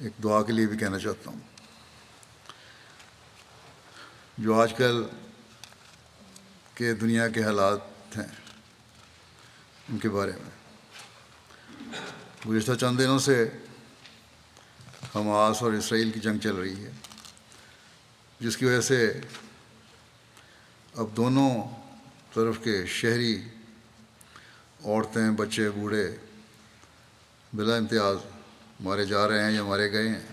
ایک دعا کے لیے بھی کہنا چاہتا ہوں. جو آج کل کے دنیا کے حالات ہیں ان کے بارے میں. گزشتہ چند دنوں سے حماس اور اسرائیل کی جنگ چل رہی ہے، جس کی وجہ سے اب دونوں طرف کے شہری، عورتیں، بچے، بوڑھے بلا امتیاز مارے جا رہے ہیں یا مارے گئے ہیں.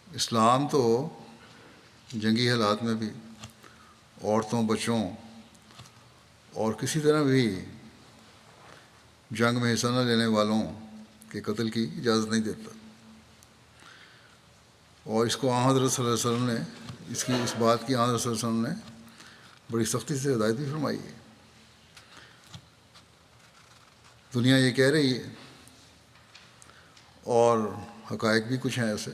اسلام تو جنگی حالات میں بھی عورتوں، بچوں اور کسی طرح بھی جنگ میں حصہ نہ لینے والوں کے قتل کی اجازت نہیں دیتا. اور اس کو حضرت صلی اللہ علیہ وسلم نے اس بات کی حضرت صلی اللہ علیہ وسلم نے بڑی سختی سے ہدایت بھی فرمائی ہے. دنیا یہ کہہ رہی ہے، اور حقائق بھی کچھ ہیں ایسے،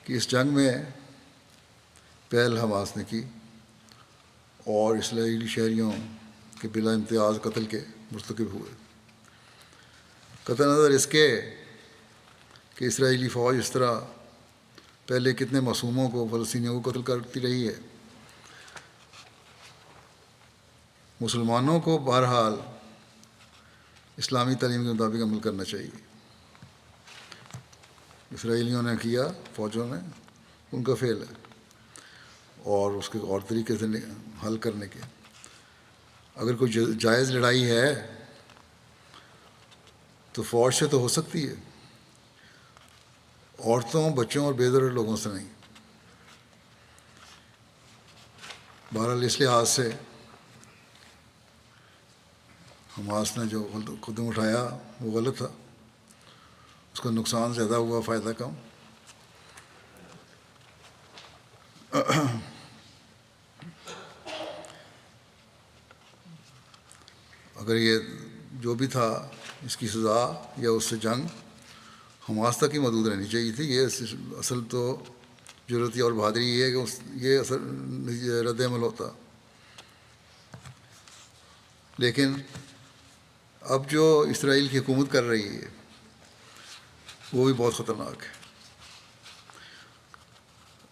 کہ اس جنگ میں پہل حماس نے کی اور اسرائیلی شہریوں کے بلا امتیاز قتل کے مرتکب ہوئے. قطع نظر اس کے کہ اسرائیلی فوج اس طرح پہلے کتنے معصوموں کو، فلسطینیوں کو قتل کرتی رہی ہے. مسلمانوں کو بہرحال اسلامی تعلیم کے مطابق عمل کرنا چاہیے. اسرائیلیوں نے کیا، فوجوں نے، ان کا فعل ہے، اور اس کے اور طریقے سے حل کرنے کے. اگر کوئی جائز لڑائی ہے تو فوج سے تو ہو سکتی ہے، عورتوں، بچوں اور بے ضرر لوگوں سے نہیں. بہرحال اس لحاظ سے حماس نے جو قدم اٹھایا وہ غلط تھا. اس کا نقصان زیادہ ہوا، فائدہ کم. اگر یہ جو بھی تھا اس کی سزا یا اس سے جنگ حماس تک ہی محدود رہنی چاہیے تھی. یہ اصل تو ضرورت اور بہادری یہ ہے کہ یہ اصل رد عمل ہوتا. لیکن اب جو اسرائیل کی حکومت کر رہی ہے وہ بھی بہت خطرناک ہے،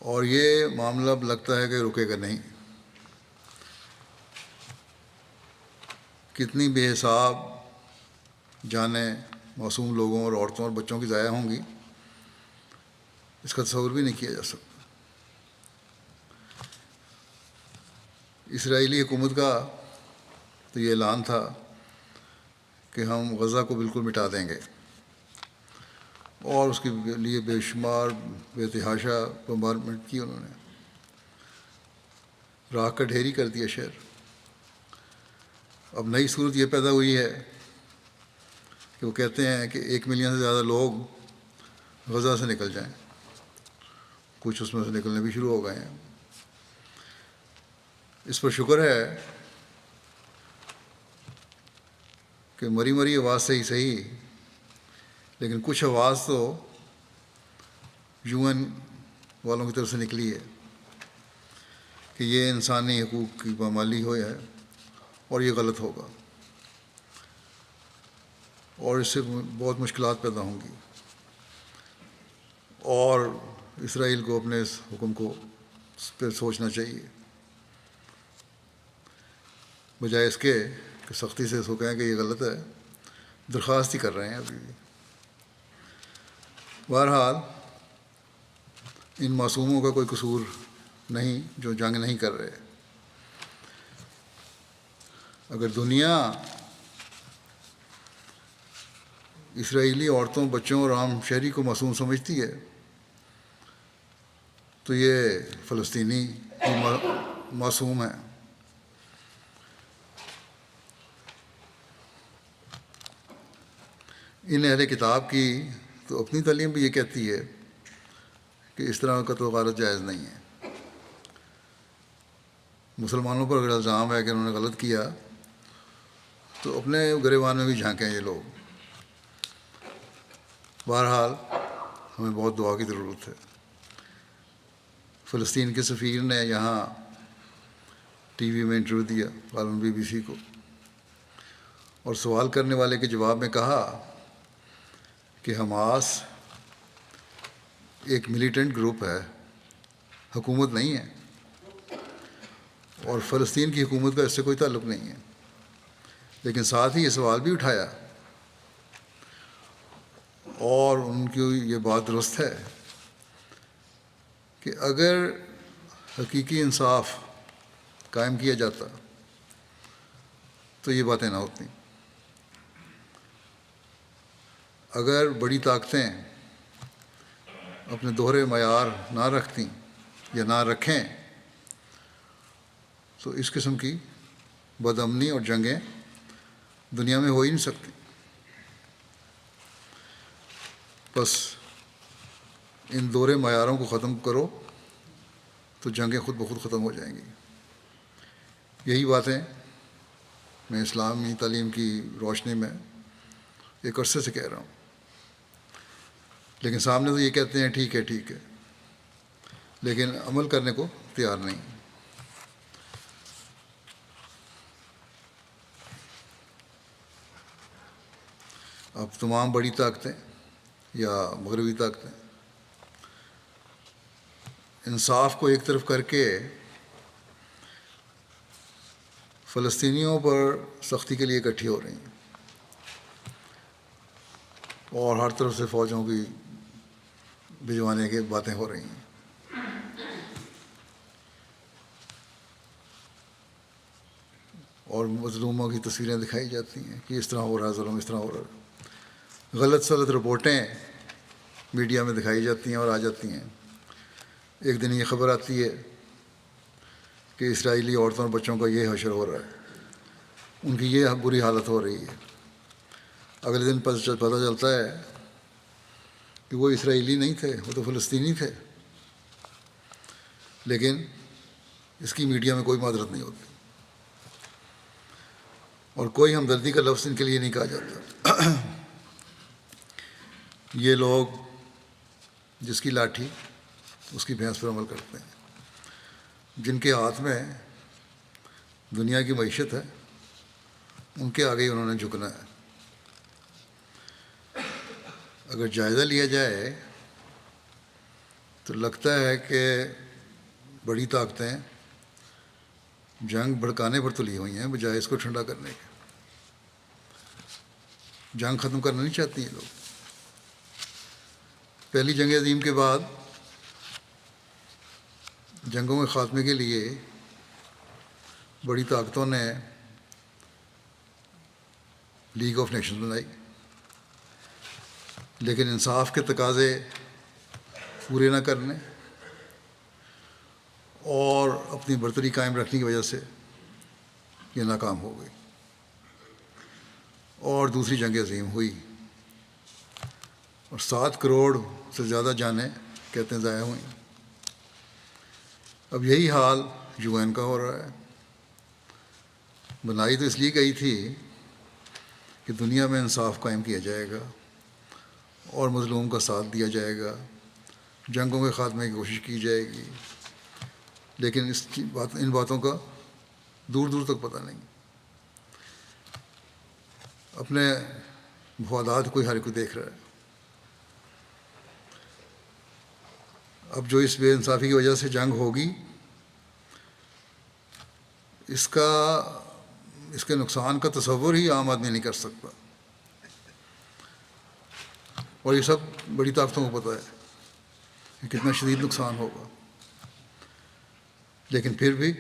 اور یہ معاملہ اب لگتا ہے کہ رکے گا نہیں. کتنی بے حساب جانیں معصوم لوگوں اور عورتوں اور بچوں کی ضائع ہوں گی، اس کا تصور بھی نہیں کیا جا سکتا. اسرائیلی حکومت کا تو یہ اعلان تھا کہ ہم غزہ کو بالکل مٹا دیں گے، اور اس کے لیے بے شمار بے تحاشا بمبارمنٹ کی. انہوں نے راکھ کا ڈھیری کر دیا شہر. اب نئی صورت یہ پیدا ہوئی ہے کہ وہ کہتے ہیں کہ 1 ملین سے زیادہ لوگ غزہ سے نکل جائیں. کچھ اس میں سے نکلنے بھی شروع ہو گئے ہیں. اس پر شکر ہے کہ مری مری آواز صحیح، لیکن کچھ آواز تو UN والوں کی طرف سے نکلی ہے کہ یہ انسانی حقوق کی پامالی ہوئی ہے اور یہ غلط ہوگا، اور اس سے بہت مشکلات پیدا ہوں گی. اور اسرائیل کو اپنے اس حکم کو پہ سوچنا چاہیے، بجائے اس کے کہ سختی سے اس کو کہیں کہ یہ غلط ہے. درخواست ہی کر رہے ہیں ابھی بھی. بہرحال ان معصوموں کا کوئی قصور نہیں جو جنگ نہیں کر رہے. اگر دنیا اسرائیلی عورتوں، بچوں اور عام شہری کو معصوم سمجھتی ہے تو یہ فلسطینی معصوم ہیں. ان اہل کتاب کی تو اپنی تعلیم بھی یہ کہتی ہے کہ اس طرح کا تو غارت جائز نہیں ہے. مسلمانوں پر اگر الزام ہے کہ انہوں نے غلط کیا تو اپنے گریبان میں بھی جھانکیں یہ لوگ. بہرحال ہمیں بہت دعا کی ضرورت ہے. فلسطین کے سفیر نے یہاں ٹی وی میں انٹرویو دیا، غالباً BBC کو، اور سوال کرنے والے کے جواب میں کہا کہ حماس ایک ملیٹنٹ گروپ ہے، حکومت نہیں ہے، اور فلسطین کی حکومت کا اس سے کوئی تعلق نہیں ہے. لیکن ساتھ ہی یہ سوال بھی اٹھایا، اور ان کی یہ بات درست ہے، کہ اگر حقیقی انصاف قائم کیا جاتا تو یہ باتیں نہ ہوتی. اگر بڑی طاقتیں اپنے دوہرے معیار نہ رکھتیں یا نہ رکھیں تو اس قسم کی بد امنی اور جنگیں دنیا میں ہو ہی نہیں سکتی. بس ان دوہرے معیاروں کو ختم کرو تو جنگیں خود بخود ختم ہو جائیں گی. یہی باتیں میں اسلامی تعلیم کی روشنی میں ایک عرصے سے کہہ رہا ہوں. لیکن سامنے تو یہ کہتے ہیں ٹھیک ہے ٹھیک ہے، لیکن عمل کرنے کو تیار نہیں. اب تمام بڑی طاقتیں یا مغربی طاقتیں انصاف کو ایک طرف کر کے فلسطینیوں پر سختی کے لیے اکٹھی ہو رہی ہیں، اور ہر طرف سے فوجوں کی بھجوانے کی باتیں ہو رہی ہیں. اور مظلوموں کی تصویریں دکھائی جاتی ہیں کہ اس طرح ہو رہا ہے ظلم، اس طرح ہو رہا ہے. غلط سلط رپورٹیں میڈیا میں دکھائی جاتی ہیں اور آ جاتی ہیں. ایک دن یہ خبر آتی ہے کہ اسرائیلی عورتوں اور بچوں کا یہ حشر ہو رہا ہے، ان کی یہ بری حالت ہو رہی ہے. اگلے دن پتہ چلتا ہے کہ وہ اسرائیلی نہیں تھے، وہ تو فلسطینی تھے. لیکن اس کی میڈیا میں کوئی معذرت نہیں ہوتی، اور کوئی ہمدردی کا لفظ ان کے لیے نہیں کہا جاتا. یہ لوگ جس کی لاٹھی اس کی بھینس پر عمل کرتے ہیں. جن کے ہاتھ میں دنیا کی معیشت ہے ان کے آگے ہی انہوں نے جھکنا ہے. اگر جائزہ لیا جائے تو لگتا ہے کہ بڑی طاقتیں جنگ بھڑکانے پر تلی ہوئی ہیں بجائے اس کو ٹھنڈا کرنے کے. جنگ ختم کرنا نہیں چاہتی ہیں لوگ. پہلی جنگ عظیم کے بعد جنگوں کے خاتمے کے لیے بڑی طاقتوں نے لیگ آف نیشنز بنائی، لیکن انصاف کے تقاضے پورے نہ کرنے اور اپنی برتری قائم رکھنے کی وجہ سے یہ ناکام ہو گئی، اور دوسری جنگ عظیم ہوئی، اور 7 کروڑ سے زیادہ جانیں کہتے ہیں ضائع ہوئیں. اب یہی حال UN کا ہو رہا ہے. بنائی تو اس لیے گئی تھی کہ دنیا میں انصاف قائم کیا جائے گا اور مظلوم کا ساتھ دیا جائے گا، جنگوں کے خاتمے کی کوشش کی جائے گی. لیکن ان باتوں کا دور دور تک پتہ نہیں. اپنے مفادات کوئی ہر کوئی دیکھ رہا ہے. اب جو اس بے انصافی کی وجہ سے جنگ ہوگی، اس کے نقصان کا تصور ہی عام آدمی نہیں کر سکتا، اور یہ سب بڑی طاقتوں کو پتہ ہے کہ کتنا شدید نقصان ہوگا. لیکن پھر بھی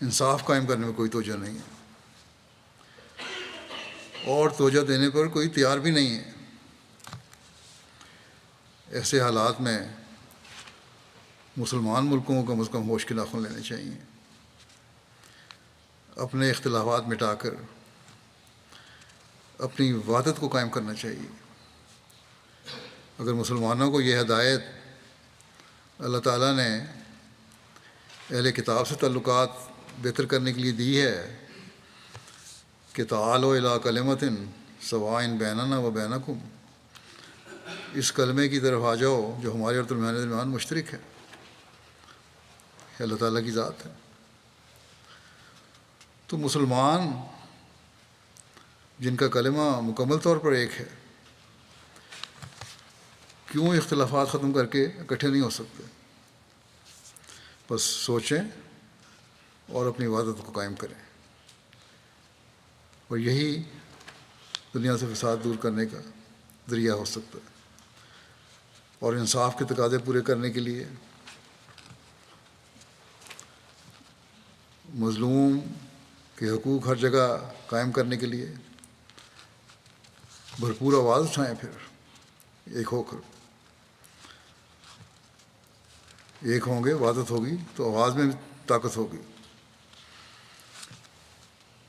انصاف قائم کرنے میں کوئی توجہ نہیں ہے، اور توجہ دینے پر کوئی تیار بھی نہیں ہے. ایسے حالات میں مسلمان ملکوں کو کم از کم ہوش کے ناخن لینے چاہیے. اپنے اختلافات مٹا کر اپنی وحدت کو قائم کرنا چاہیے. اگر مسلمانوں کو یہ ہدایت اللہ تعالیٰ نے اہل کتاب سے تعلقات بہتر کرنے کے لیے دی ہے کہ تعالوا الی کلمۃ سواء بیننا و بینکم، اس کلمے کی طرف آ جاؤ جو ہمارے اور تمہارے درمیان مشترک ہے، اللہ تعالیٰ کی ذات ہے. تو مسلمان جن کا کلمہ مکمل طور پر ایک ہے کیوں اختلافات ختم کر کے اکٹھے نہیں ہو سکتے؟ بس سوچیں اور اپنی عبادت کو قائم کریں، اور یہی دنیا سے فساد دور کرنے کا ذریعہ ہو سکتا ہے۔ اور انصاف کے تقاضے پورے کرنے کے لیے مظلوم کے حقوق ہر جگہ قائم کرنے کے لیے بھرپور آواز اٹھائیں، پھر ایک ہو کر ایک ہوں گے، عبادت ہوگی تو آواز میں طاقت ہوگی،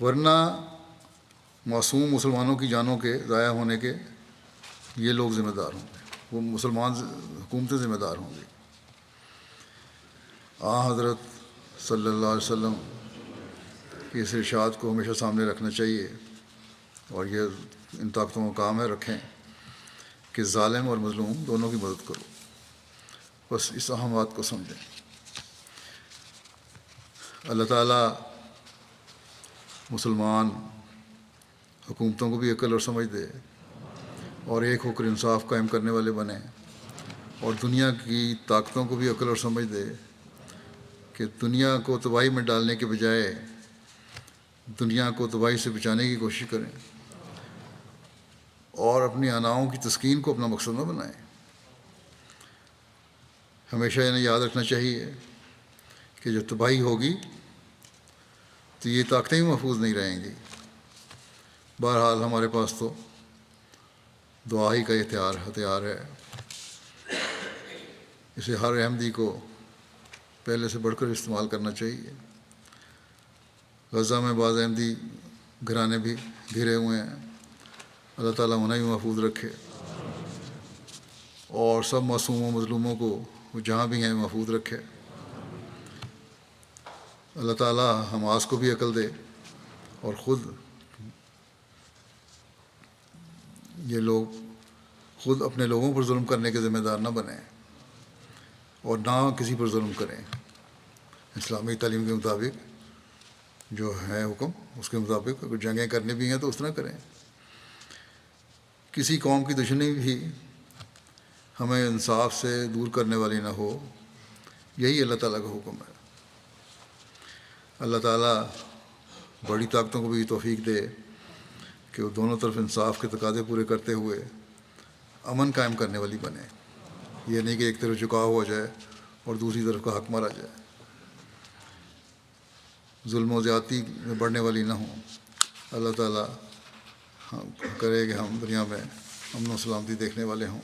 ورنہ معصوم مسلمانوں کی جانوں کے ضائع ہونے کے یہ لوگ ذمہ دار ہوں گے، وہ مسلمان حکومتیں ذمہ دار ہوں گی۔ حضرت صلی اللہ علیہ وسلم کی اس ارشاد کو ہمیشہ سامنے رکھنا چاہیے، اور یہ ان طاقتوں کا کام ہے رکھیں کہ ظالم اور مظلوم دونوں کی مدد کرو۔ بس اس اہم بات کو سمجھیں۔ اللہ تعالیٰ مسلمان حکومتوں کو بھی عقل اور سمجھ دے، اور ایک ہو کر انصاف قائم کرنے والے بنیں، اور دنیا کی طاقتوں کو بھی عقل اور سمجھ دے کہ دنیا کو تباہی میں ڈالنے کے بجائے دنیا کو تباہی سے بچانے کی کوشش کریں، اور اپنی اناؤں کی تسکین کو اپنا مقصد نہ بنائیں۔ ہمیشہ انہیں یاد رکھنا چاہیے کہ جب تباہی ہوگی تو یہ طاقتیں بھی محفوظ نہیں رہیں گی۔ بہرحال ہمارے پاس تو دعا ہی کا ہتھیار ہے، اسے ہر احمدی کو پہلے سے بڑھ کر استعمال کرنا چاہیے۔ غزہ میں بعض احمدی گھرانے بھی گھرے ہوئے ہیں، اللہ تعالیٰ انہیں بھی محفوظ رکھے، اور سب معصوموں مظلوموں کو وہ جہاں بھی ہیں محفوظ رکھے۔ اللہ تعالیٰ حماس کو بھی عقل دے، اور یہ لوگ خود اپنے لوگوں پر ظلم کرنے کے ذمہ دار نہ بنیں، اور نہ کسی پر ظلم کریں۔ اسلامی تعلیم کے مطابق جو ہے حکم، اس کے مطابق اگر جنگیں کرنی بھی ہیں تو اس طرح کریں۔ کسی قوم کی دشمنی بھی ہمیں انصاف سے دور کرنے والی نہ ہو، یہی اللہ تعالیٰ کا حکم ہے۔ اللہ تعالیٰ بڑی طاقتوں کو بھی توفیق دے کہ وہ دونوں طرف انصاف کے تقاضے پورے کرتے ہوئے امن قائم کرنے والی بنے، یہ نہیں کہ ایک طرف جھکاؤ ہو جائے اور دوسری طرف کا حق مارا جائے، ظلم و زیادتی میں بڑھنے والی نہ ہوں۔ اللہ تعالیٰ کرے کہ ہم دنیا میں امن و سلامتی دیکھنے والے ہوں۔